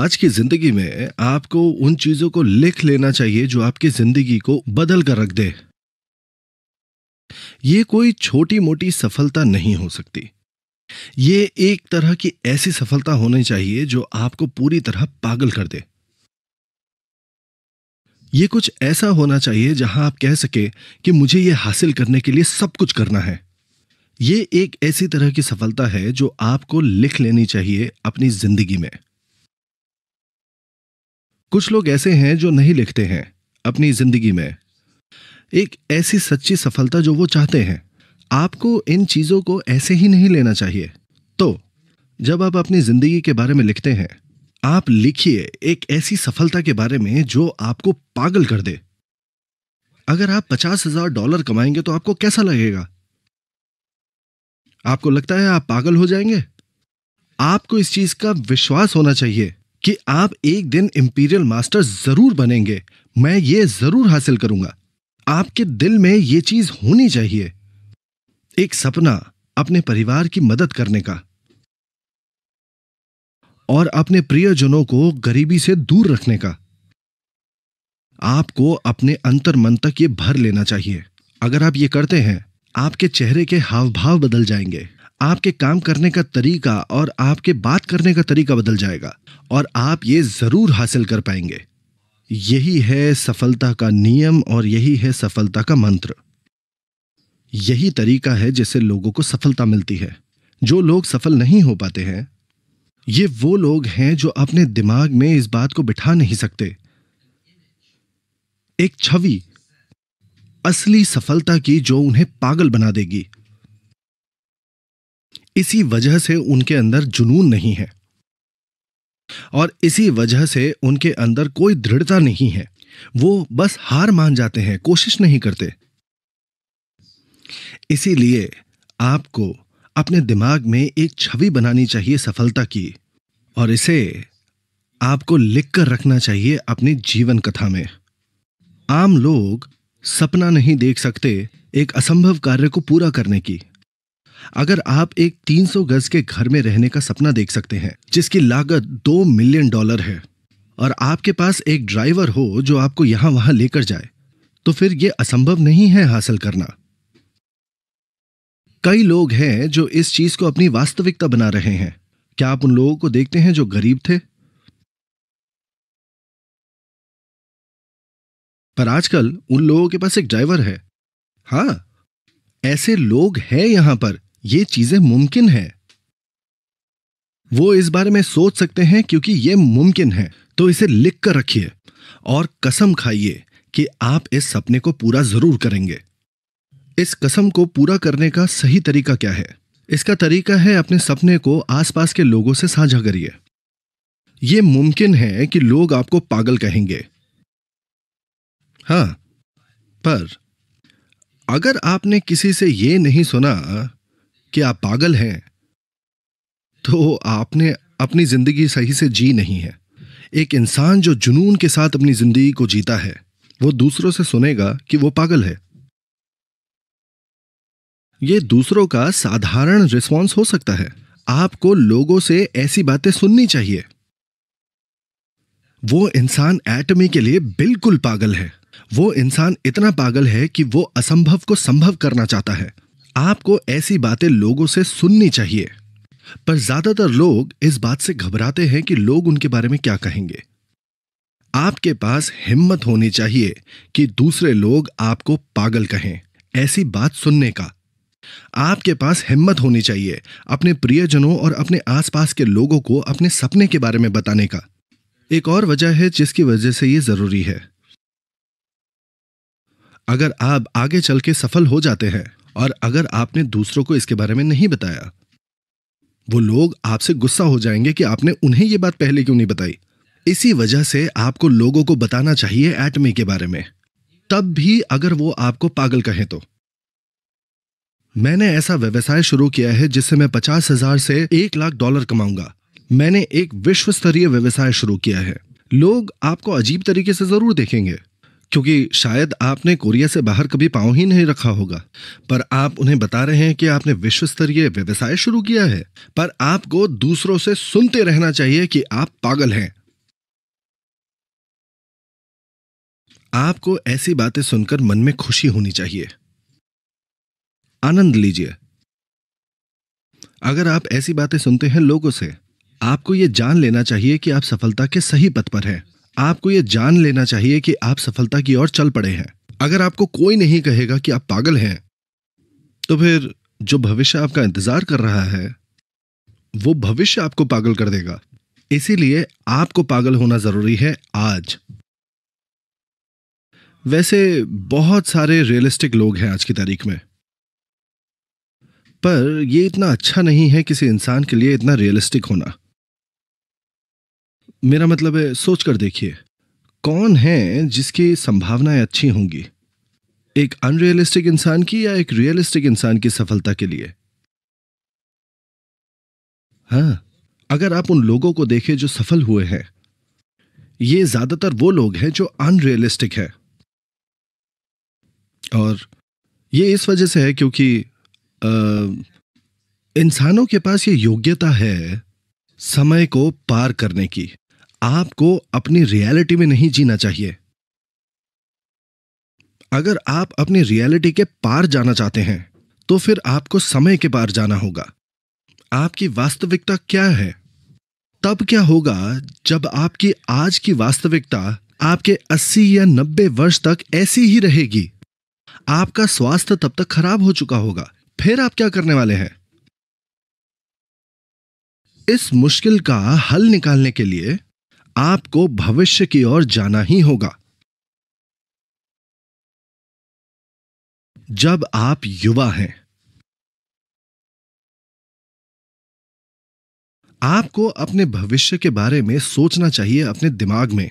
आज की जिंदगी में आपको उन चीजों को लिख लेना चाहिए जो आपकी जिंदगी को बदल कर रख दे। ये कोई छोटी मोटी सफलता नहीं हो सकती। ये एक तरह की ऐसी सफलता होनी चाहिए जो आपको पूरी तरह पागल कर दे। ये कुछ ऐसा होना चाहिए जहां आप कह सके कि मुझे ये हासिल करने के लिए सब कुछ करना है। ये एक ऐसी तरह की सफलता है जो आपको लिख लेनी चाहिए अपनी जिंदगी में। कुछ लोग ऐसे हैं जो नहीं लिखते हैं अपनी जिंदगी में एक ऐसी सच्ची सफलता जो वो चाहते हैं। आपको इन चीजों को ऐसे ही नहीं लेना चाहिए। तो जब आप अपनी जिंदगी के बारे में लिखते हैं, आप लिखिए एक ऐसी सफलता के बारे में जो आपको पागल कर दे। अगर आप $50,000 कमाएंगे तो आपको कैसा लगेगा? आपको लगता है आप पागल हो जाएंगे? आपको इस चीज का विश्वास होना चाहिए कि आप एक दिन इंपीरियल मास्टर जरूर बनेंगे। मैं ये जरूर हासिल करूंगा। आपके दिल में ये चीज होनी चाहिए। एक सपना अपने परिवार की मदद करने का और अपने प्रियजनों को गरीबी से दूर रखने का। आपको अपने अंतर मन तक ये भर लेना चाहिए। अगर आप ये करते हैं, आपके चेहरे के हाव भाव बदल जाएंगे। आपके काम करने का तरीका और आपके बात करने का तरीका बदल जाएगा और आप ये जरूर हासिल कर पाएंगे। यही है सफलता का नियम और यही है सफलता का मंत्र। यही तरीका है जिससे लोगों को सफलता मिलती है। जो लोग सफल नहीं हो पाते हैं, ये वो लोग हैं जो अपने दिमाग में इस बात को बिठा नहीं सकते। एक छवि असली सफलता की जो उन्हें पागल बना देगी। इसी वजह से उनके अंदर जुनून नहीं है और इसी वजह से उनके अंदर कोई दृढ़ता नहीं है। वो बस हार मान जाते हैं, कोशिश नहीं करते। इसीलिए आपको अपने दिमाग में एक छवि बनानी चाहिए सफलता की और इसे आपको लिखकर रखना चाहिए अपनी जीवन कथा में। आम लोग सपना नहीं देख सकते एक असंभव कार्य को पूरा करने की। अगर आप एक 300 गज के घर में रहने का सपना देख सकते हैं जिसकी लागत $2 मिलियन है और आपके पास एक ड्राइवर हो जो आपको यहां वहां लेकर जाए, तो फिर यह असंभव नहीं है हासिल करना। कई लोग हैं जो इस चीज को अपनी वास्तविकता बना रहे हैं। क्या आप उन लोगों को देखते हैं जो गरीब थे? पर आजकल उन लोगों के पास एक ड्राइवर है। हां, ऐसे लोग हैं यहां पर। ये चीजें मुमकिन है। वो इस बारे में सोच सकते हैं क्योंकि ये मुमकिन है। तो इसे लिख कर रखिए और कसम खाइए कि आप इस सपने को पूरा जरूर करेंगे। इस कसम को पूरा करने का सही तरीका क्या है? इसका तरीका है अपने सपने को आसपास के लोगों से साझा करिए। यह मुमकिन है कि लोग आपको पागल कहेंगे, हाँ, पर अगर आपने किसी से यह नहीं सुना कि आप पागल हैं, तो आपने अपनी जिंदगी सही से जी नहीं है। एक इंसान जो जुनून के साथ अपनी जिंदगी को जीता है, वो दूसरों से सुनेगा कि वो पागल है। ये दूसरों का साधारण रिस्पॉन्स हो सकता है। आपको लोगों से ऐसी बातें सुननी चाहिए। वो इंसान एटमी के लिए बिल्कुल पागल है। वो इंसान इतना पागल है कि वो असंभव को संभव करना चाहता है। आपको ऐसी बातें लोगों से सुननी चाहिए। पर ज्यादातर लोग इस बात से घबराते हैं कि लोग उनके बारे में क्या कहेंगे। आपके पास हिम्मत होनी चाहिए कि दूसरे लोग आपको पागल कहें, ऐसी बात सुनने का। आपके पास हिम्मत होनी चाहिए अपने प्रियजनों और अपने आसपास के लोगों को अपने सपने के बारे में बताने का। एक और वजह है जिसकी वजह से यह जरूरी है। अगर आप आगे चल के सफल हो जाते हैं और अगर आपने दूसरों को इसके बारे में नहीं बताया, वो लोग आपसे गुस्सा हो जाएंगे कि आपने उन्हें ये बात पहले क्यों नहीं बताई। इसी वजह से आपको लोगों को बताना चाहिए एटमी के बारे में, तब भी अगर वो आपको पागल कहें तो। मैंने ऐसा व्यवसाय शुरू किया है जिससे मैं 50,000 से $1 लाख कमाऊंगा। मैंने एक विश्व स्तरीय व्यवसाय शुरू किया है। लोग आपको अजीब तरीके से जरूर देखेंगे क्योंकि शायद आपने कोरिया से बाहर कभी पांव ही नहीं रखा होगा, पर आप उन्हें बता रहे हैं कि आपने विश्व स्तरीय व्यवसाय शुरू किया है। पर आपको दूसरों से सुनते रहना चाहिए कि आप पागल हैं। आपको ऐसी बातें सुनकर मन में खुशी होनी चाहिए, आनंद लीजिए। अगर आप ऐसी बातें सुनते हैं लोगों से, आपको यह जान लेना चाहिए कि आप सफलता के सही पथ पर हैं। आपको यह जान लेना चाहिए कि आप सफलता की ओर चल पड़े हैं। अगर आपको कोई नहीं कहेगा कि आप पागल हैं, तो फिर जो भविष्य आपका इंतजार कर रहा है, वो भविष्य आपको पागल कर देगा। इसीलिए आपको पागल होना जरूरी है आज। वैसे बहुत सारे रियलिस्टिक लोग हैं आज की तारीख में, पर यह इतना अच्छा नहीं है किसी इंसान के लिए इतना रियलिस्टिक होना। मेरा मतलब है, सोच कर देखिए, कौन है जिसकी संभावनाएं अच्छी होंगी, एक अनरियलिस्टिक इंसान की या एक रियलिस्टिक इंसान की सफलता के लिए? हाँ, अगर आप उन लोगों को देखें जो सफल हुए हैं, ये ज्यादातर वो लोग हैं जो अनरियलिस्टिक है। और ये इस वजह से है क्योंकि अ, इंसानों के पास ये योग्यता है समय को पार करने की। आपको अपनी रियलिटी में नहीं जीना चाहिए। अगर आप अपनी रियलिटी के पार जाना चाहते हैं, तो फिर आपको समय के पार जाना होगा। आपकी वास्तविकता क्या है? तब क्या होगा जब आपकी आज की वास्तविकता आपके 80 या 90 वर्ष तक ऐसी ही रहेगी? आपका स्वास्थ्य तब तक खराब हो चुका होगा। फिर आप क्या करने वाले हैं? इस मुश्किल का हल निकालने के लिए आपको भविष्य की ओर जाना ही होगा। जब आप युवा हैं, आपको अपने भविष्य के बारे में सोचना चाहिए अपने दिमाग में।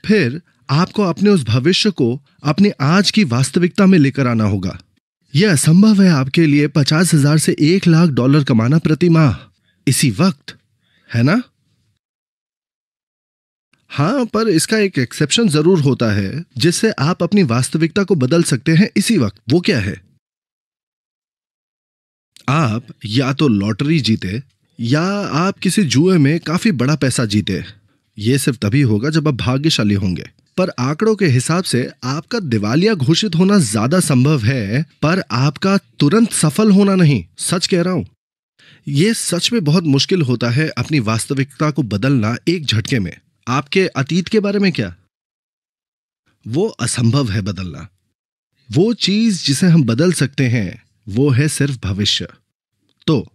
फिर आपको अपने उस भविष्य को अपने आज की वास्तविकता में लेकर आना होगा। यह असंभव है आपके लिए 50,000 से $1,00,000 कमाना प्रति माह इसी वक्त, है ना? हाँ, पर इसका एक एक्सेप्शन जरूर होता है जिससे आप अपनी वास्तविकता को बदल सकते हैं इसी वक्त। वो क्या है? आप या तो लॉटरी जीते या आप किसी जुए में काफी बड़ा पैसा जीते। ये सिर्फ तभी होगा जब आप भाग्यशाली होंगे। पर आंकड़ों के हिसाब से आपका दिवालिया घोषित होना ज्यादा संभव है, पर आपका तुरंत सफल होना नहीं। सच कह रहा हूं, यह सच में बहुत मुश्किल होता है अपनी वास्तविकता को बदलना एक झटके में। आपके अतीत के बारे में क्या? वो असंभव है बदलना। वो चीज जिसे हम बदल सकते हैं वो है सिर्फ भविष्य। तो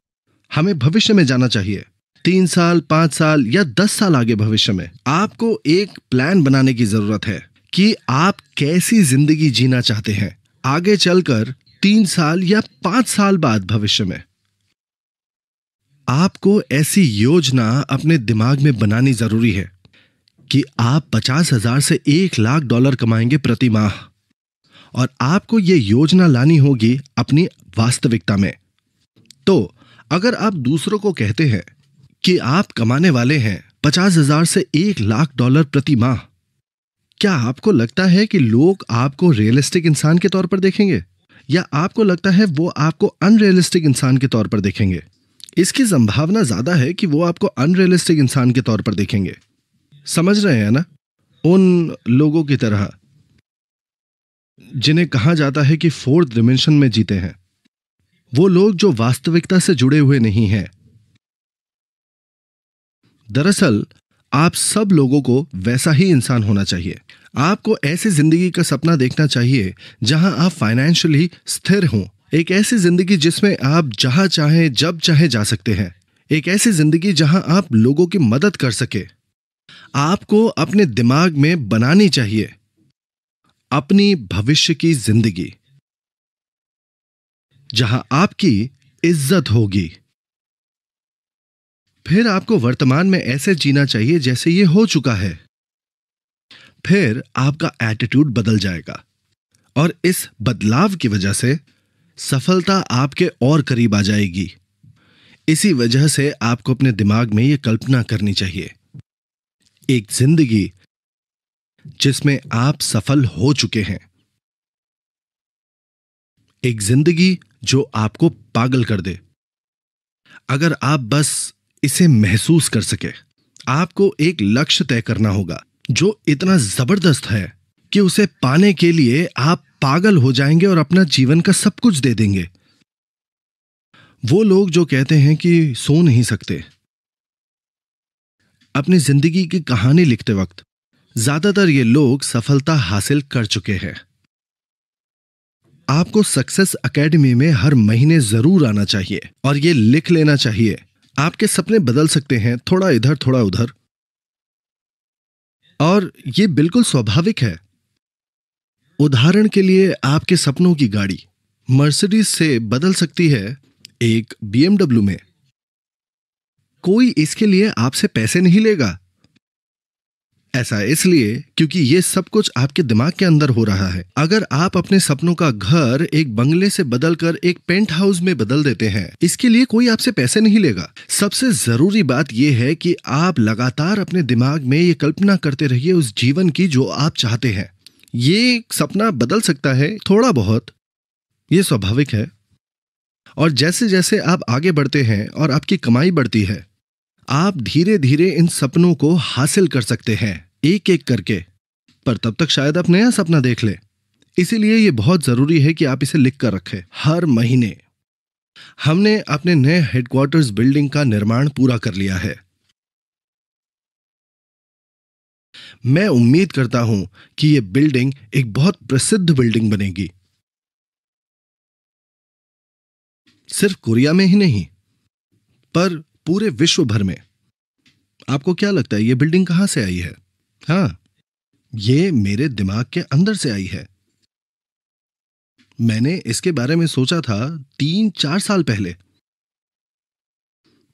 हमें भविष्य में जाना चाहिए, 3 साल, 5 साल या 10 साल आगे भविष्य में। आपको एक प्लान बनाने की जरूरत है कि आप कैसी जिंदगी जीना चाहते हैं आगे चलकर 3 साल या 5 साल बाद भविष्य में। आपको ऐसी योजना अपने दिमाग में बनानी जरूरी है कि आप 50,000 से $1,00,000 कमाएंगे प्रति माह, और आपको यह योजना लानी होगी अपनी वास्तविकता में। तो अगर आप दूसरों को कहते हैं कि आप कमाने वाले हैं 50,000 से $1,00,000 प्रति माह, क्या आपको लगता है कि लोग आपको रियलिस्टिक इंसान के तौर पर देखेंगे, या आपको लगता है वो आपको अनरियलिस्टिक इंसान के तौर पर देखेंगे? इसकी संभावना ज्यादा है कि वो आपको अनरियलिस्टिक इंसान के तौर पर देखेंगे। समझ रहे हैं ना? उन लोगों की तरह जिन्हें कहा जाता है कि 4th डिमेंशन में जीते हैं। वो लोग जो वास्तविकता से जुड़े हुए नहीं हैं। दरअसल आप सब लोगों को वैसा ही इंसान होना चाहिए। आपको ऐसी जिंदगी का सपना देखना चाहिए जहां आप फाइनेंशियली स्थिर हों। एक ऐसी जिंदगी जिसमें आप जहां चाहें जब चाहे जा सकते हैं। एक ऐसी जिंदगी जहां आप लोगों की मदद कर सके। आपको अपने दिमाग में बनानी चाहिए अपनी भविष्य की जिंदगी, जहां आपकी इज्जत होगी। फिर आपको वर्तमान में ऐसे जीना चाहिए जैसे ये हो चुका है। फिर आपका एटीट्यूड बदल जाएगा, और इस बदलाव की वजह से सफलता आपके और करीब आ जाएगी। इसी वजह से आपको अपने दिमाग में यह कल्पना करनी चाहिए, एक जिंदगी जिसमें आप सफल हो चुके हैं, एक जिंदगी जो आपको पागल कर दे। अगर आप बस इसे महसूस कर सके। आपको एक लक्ष्य तय करना होगा जो इतना जबरदस्त है कि उसे पाने के लिए आप पागल हो जाएंगे और अपना जीवन का सब कुछ दे देंगे। वो लोग जो कहते हैं कि सो नहीं सकते, अपनी जिंदगी की कहानी लिखते वक्त ज्यादातर ये लोग सफलता हासिल कर चुके हैं। आपको सक्सेस एकेडमी में हर महीने जरूर आना चाहिए और ये लिख लेना चाहिए। आपके सपने बदल सकते हैं, थोड़ा इधर थोड़ा उधर, और ये बिल्कुल स्वाभाविक है। उदाहरण के लिए आपके सपनों की गाड़ी मर्सिडीज से बदल सकती है एक बीएमडब्ल्यू में। कोई इसके लिए आपसे पैसे नहीं लेगा। ऐसा इसलिए क्योंकि ये सब कुछ आपके दिमाग के अंदर हो रहा है। अगर आप अपने सपनों का घर एक बंगले से बदलकर एक पेंट हाउस में बदल देते हैं, इसके लिए कोई आपसे पैसे नहीं लेगा। सबसे जरूरी बात यह है कि आप लगातार अपने दिमाग में ये कल्पना करते रहिए उस जीवन की जो आप चाहते हैं। ये सपना बदल सकता है थोड़ा बहुत, ये स्वाभाविक है। और जैसे जैसे आप आगे बढ़ते हैं और आपकी कमाई बढ़ती है, आप धीरे धीरे इन सपनों को हासिल कर सकते हैं एक एक करके। पर तब तक शायद आप नया सपना देख लें। इसीलिए यह बहुत जरूरी है कि आप इसे लिख कर रखें हर महीने। हमने अपने नए हेडक्वार्टर्स बिल्डिंग का निर्माण पूरा कर लिया है। मैं उम्मीद करता हूं कि यह बिल्डिंग एक बहुत प्रसिद्ध बिल्डिंग बनेगी, सिर्फ कोरिया में ही नहीं पर पूरे विश्व भर में। आपको क्या लगता है ये बिल्डिंग कहां से आई है? हाँ, ये मेरे दिमाग के अंदर से आई है। मैंने इसके बारे में सोचा था 3-4 साल पहले।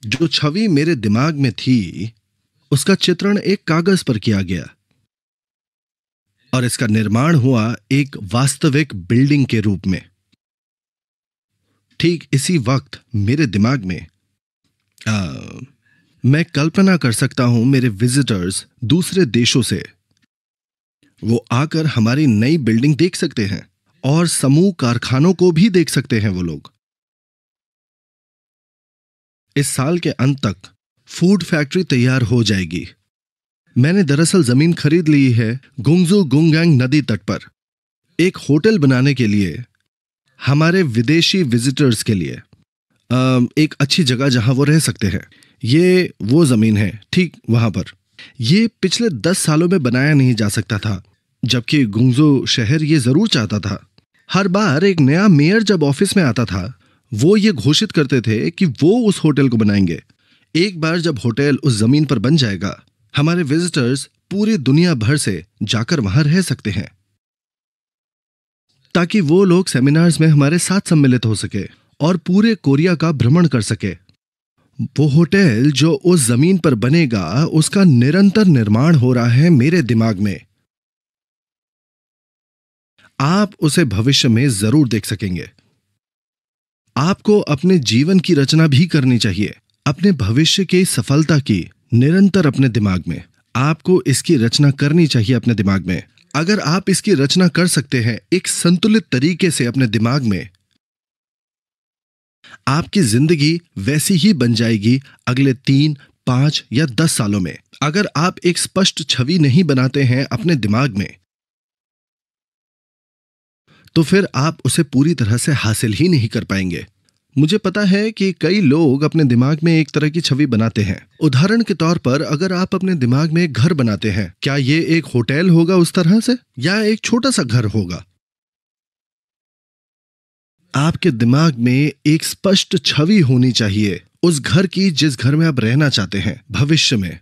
जो छवि मेरे दिमाग में थी उसका चित्रण एक कागज पर किया गया और इसका निर्माण हुआ एक वास्तविक बिल्डिंग के रूप में। ठीक इसी वक्त मेरे दिमाग में मैं कल्पना कर सकता हूं मेरे विजिटर्स दूसरे देशों से, वो आकर हमारी नई बिल्डिंग देख सकते हैं और समूह कारखानों को भी देख सकते हैं वो लोग। इस साल के अंत तक फूड फैक्ट्री तैयार हो जाएगी। मैंने दरअसल जमीन खरीद ली है गुंगजू गुंगैंग नदी तट पर एक होटल बनाने के लिए, हमारे विदेशी विजिटर्स के लिए एक अच्छी जगह जहां वो रह सकते हैं। ये वो जमीन है ठीक वहां पर। ये पिछले 10 सालों में बनाया नहीं जा सकता था, जबकि गुंगजू शहर ये जरूर चाहता था। हर बार एक नया मेयर जब ऑफिस में आता था, वो ये घोषित करते थे कि वो उस होटल को बनाएंगे। एक बार जब होटल उस जमीन पर बन जाएगा, हमारे विजिटर्स पूरी दुनिया भर से जाकर वहां रह सकते हैं, ताकि वो लोग सेमिनार्स में हमारे साथ सम्मिलित हो सके और पूरे कोरिया का भ्रमण कर सके। वो होटल जो उस जमीन पर बनेगा, उसका निरंतर निर्माण हो रहा है मेरे दिमाग में। आप उसे भविष्य में जरूर देख सकेंगे। आपको अपने जीवन की रचना भी करनी चाहिए, अपने भविष्य की सफलता की, निरंतर अपने दिमाग में। आपको इसकी रचना करनी चाहिए अपने दिमाग में। अगर आप इसकी रचना कर सकते हैं एक संतुलित तरीके से अपने दिमाग में, आपकी जिंदगी वैसी ही बन जाएगी अगले 3, 5 या 10 सालों में। अगर आप एक स्पष्ट छवि नहीं बनाते हैं अपने दिमाग में, तो फिर आप उसे पूरी तरह से हासिल ही नहीं कर पाएंगे। मुझे पता है कि कई लोग अपने दिमाग में एक तरह की छवि बनाते हैं। उदाहरण के तौर पर अगर आप अपने दिमाग में एक घर बनाते हैं, क्या ये एक होटल होगा उस तरह से, या एक छोटा सा घर होगा? आपके दिमाग में एक स्पष्ट छवि होनी चाहिए उस घर की जिस घर में आप रहना चाहते हैं भविष्य में।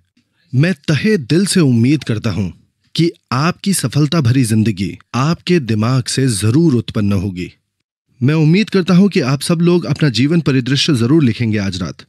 मैं तहे दिल से उम्मीद करता हूं कि आपकी सफलता भरी जिंदगी आपके दिमाग से जरूर उत्पन्न होगी। मैं उम्मीद करता हूं कि आप सब लोग अपना जीवन परिदृश्य जरूर लिखेंगे आज रात।